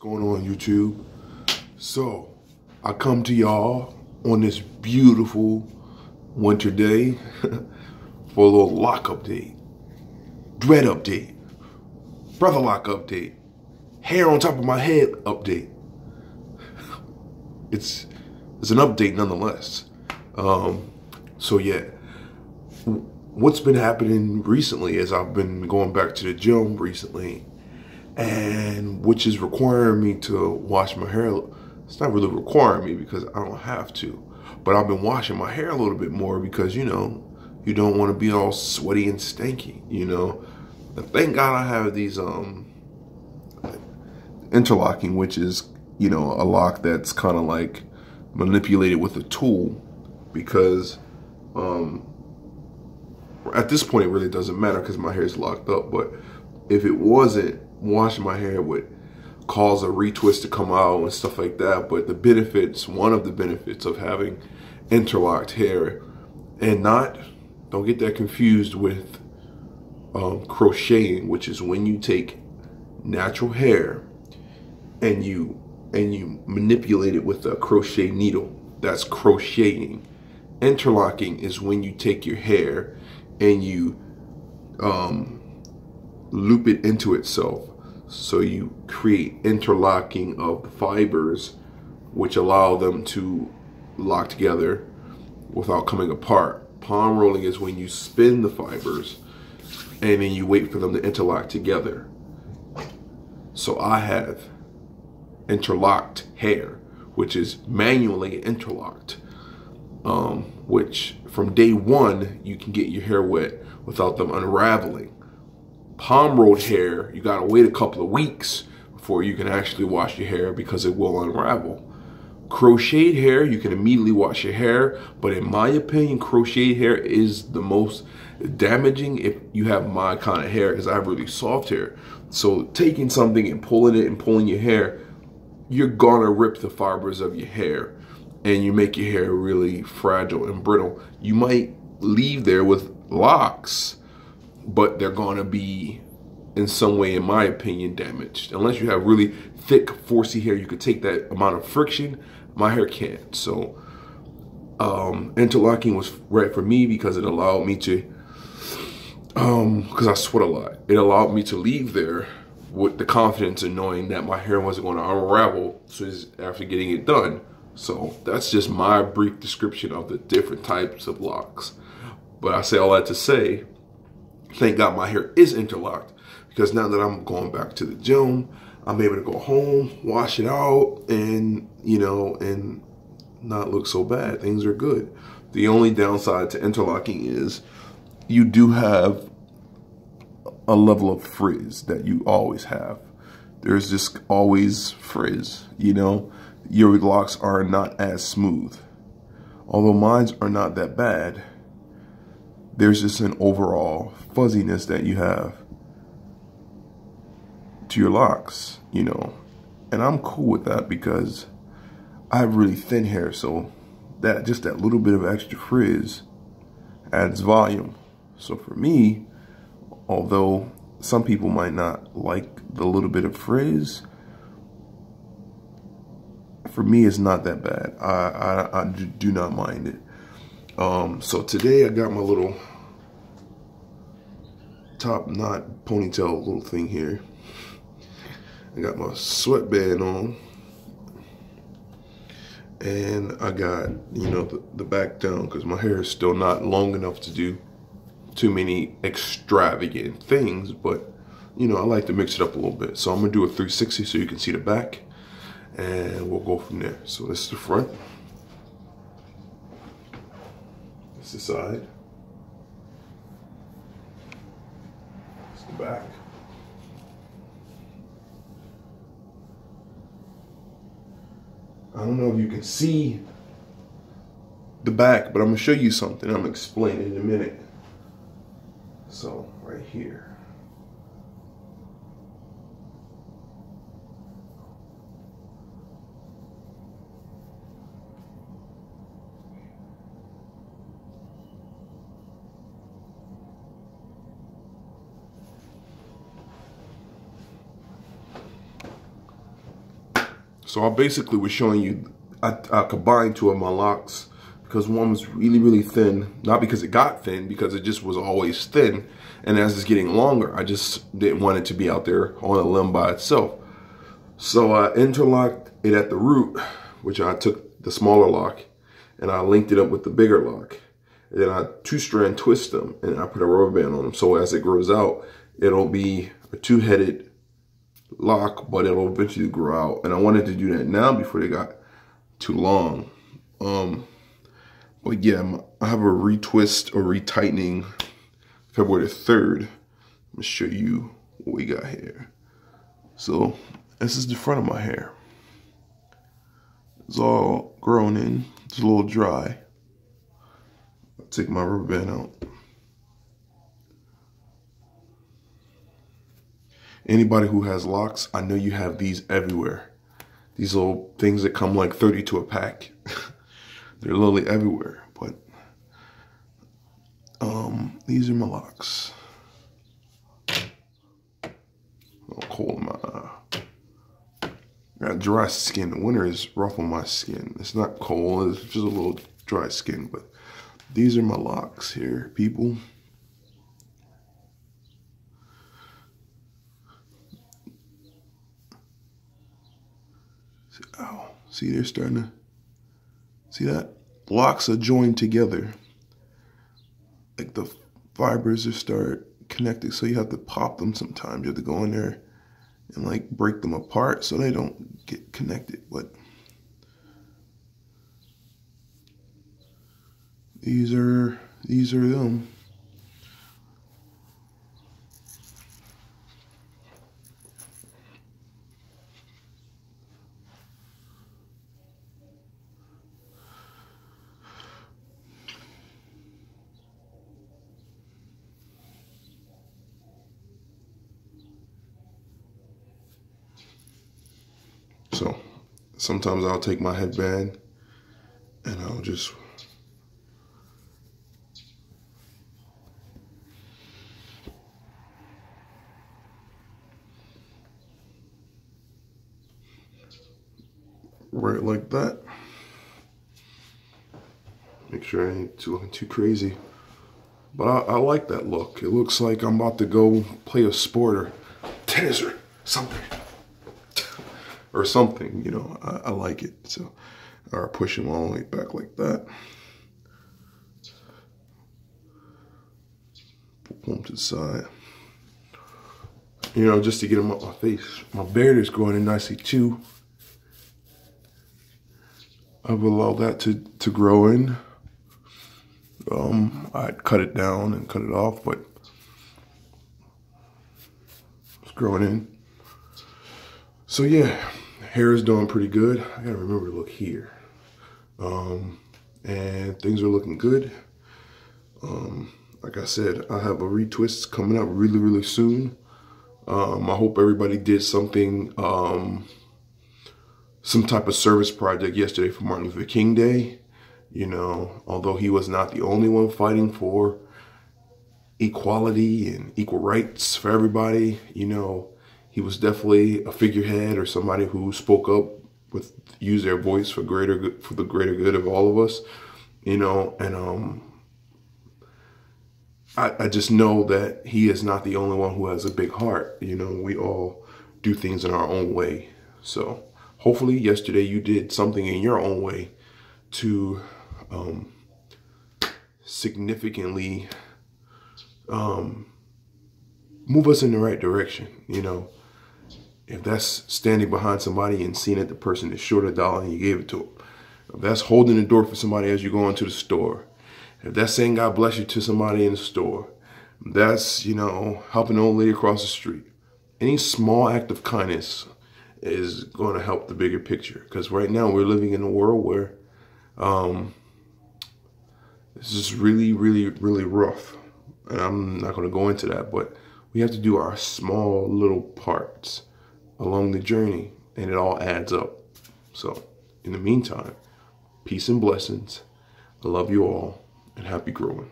going on, YouTube? So, I come to y'all on this beautiful winter day for a little lock update, dread update, brother lock update, hair on top of my head update. It's an update nonetheless. So yeah, what's been happening recently is I've been going back to the gym recently, and which is requiring me to wash my hair. It's not really requiring me because I don't have to, but I've been washing my hair a little bit more because, you know, you don't want to be all sweaty and stanky, you know. And thank God I have these interlocking, which is, you know, a lock that's kind of like manipulated with a tool, because at this point it really doesn't matter because my hair is locked up. But if it wasn't, washing my hair would cause a retwist to come out and stuff like that. But the benefits, one of the benefits of having interlocked hair, and don't get that confused with crocheting, which is when you take natural hair and you manipulate it with a crochet needle. That's crocheting. Interlocking is when you take your hair and you loop it into itself. So you create interlocking of the fibers, which allow them to lock together without coming apart. Palm rolling is when you spin the fibers and then you wait for them to interlock together. So I have interlocked hair, which is manually interlocked, which from day one you can get your hair wet without them unraveling. Palm rolled hair, you gotta wait a couple of weeks before you can actually wash your hair because it will unravel. Crocheted hair, you can immediately wash your hair, but in my opinion, crocheted hair is the most damaging if you have my kind of hair, because I have really soft hair. So taking something and pulling your hair, you're gonna rip the fibers of your hair and you make your hair really fragile and brittle. You might leave there with locks, but they're gonna be in some way, in my opinion, damaged. Unless you have really thick, forcey hair, you could take that amount of friction. My hair can't. So interlocking was right for me because it allowed me to, because I sweat a lot, it allowed me to leave there with the confidence in knowing that my hair wasn't going to unravel after getting it done. So that's just my brief description of the different types of locks. But I say all that to say, thank God my hair is interlocked, because now that I'm going back to the gym, I'm able to go home, wash it out, and, you know, and not look so bad. Things are good. The only downside to interlocking is you do have a level of frizz that you always have. There's just always frizz, you know. Your locks are not as smooth. Although mine are not that bad, there's just an overall fuzziness that you have to your locks, you know. And I'm cool with that because I have really thin hair, so just that little bit of extra frizz adds volume. So for me, although some people might not like the little bit of frizz, for me it's not that bad. I do not mind it. So today I got my little top knot ponytail little thing here. I got my sweatband on, and I got, you know, the back down because my hair is still not long enough to do too many extravagant things, but, you know, I like to mix it up a little bit. So I'm gonna do a 360 so you can see the back, and we'll go from there. So this is the front. This is the side. This is the back. I don't know if you can see the back, but I'm gonna show you something. I'm gonna explain it in a minute. So right here. So I basically was showing you, I combined two of my locks because one was really, really thin. Not because it got thin, because it just was always thin. And as it's getting longer, I just didn't want it to be out there on a limb by itself. So I interlocked it at the root, which I took the smaller lock and I linked it up with the bigger lock. And then I two-strand twist them and I put a rubber band on them. So as it grows out, it'll be a two-headed lock, but it'll eventually grow out. And I wanted to do that now before they got too long. But yeah, I have a retwist or retightening February the 3rd. I'm gonna show you what we got here. So this is the front of my hair. It's all grown in. It's a little dry. I'll take my rubber band out. Anybody who has locks, I know you have these everywhere. These little things that come like 30 to a pack. They're literally everywhere, but these are my locks. A little cold in my eye. I got dry skin. The winter is rough on my skin. It's not cold, it's just a little dry skin, but these are my locks here, people. Oh, see, they're starting to, see that? Locks are joined together. Like the fibers are start connected, so you have to pop them sometimes. You have to go in there and like break them apart so they don't get connected. But these are them. So sometimes I'll take my headband and I'll just wear it like that. Make sure I ain't looking too crazy. But I like that look. It looks like I'm about to go play a sport or tennis or something. Or something, you know, I like it. So, or push them all the way back like that. Pull them to the side. You know, just to get them up my face. My beard is growing in nicely too. I've allowed that to grow in. I'd cut it down and cut it off, but it's growing in. So yeah. Hair is doing pretty good. I gotta remember to look here. And things are looking good. Like I said, I have a retwist coming up really, really soon. I hope everybody did something, some type of service project yesterday for Martin Luther King Day. You know, although he was not the only one fighting for equality and equal rights for everybody, you know, he was definitely a figurehead or somebody who spoke up with use their voice for greater good, for the greater good of all of us, you know. And I just know that he is not the only one who has a big heart. You know, we all do things in our own way. So hopefully yesterday you did something in your own way to significantly move us in the right direction, you know. If that's standing behind somebody and seeing that the person is short a dollar and you gave it to them. If that's holding the door for somebody as you go into the store. If that's saying God bless you to somebody in the store. That's, you know, helping an old lady across the street. Any small act of kindness is going to help the bigger picture. Because right now we're living in a world where this is really, really, really rough. And I'm not going to go into that, but we have to do our small little parts along the journey, and it all adds up. So in the meantime, peace and blessings. I love you all, and happy growing.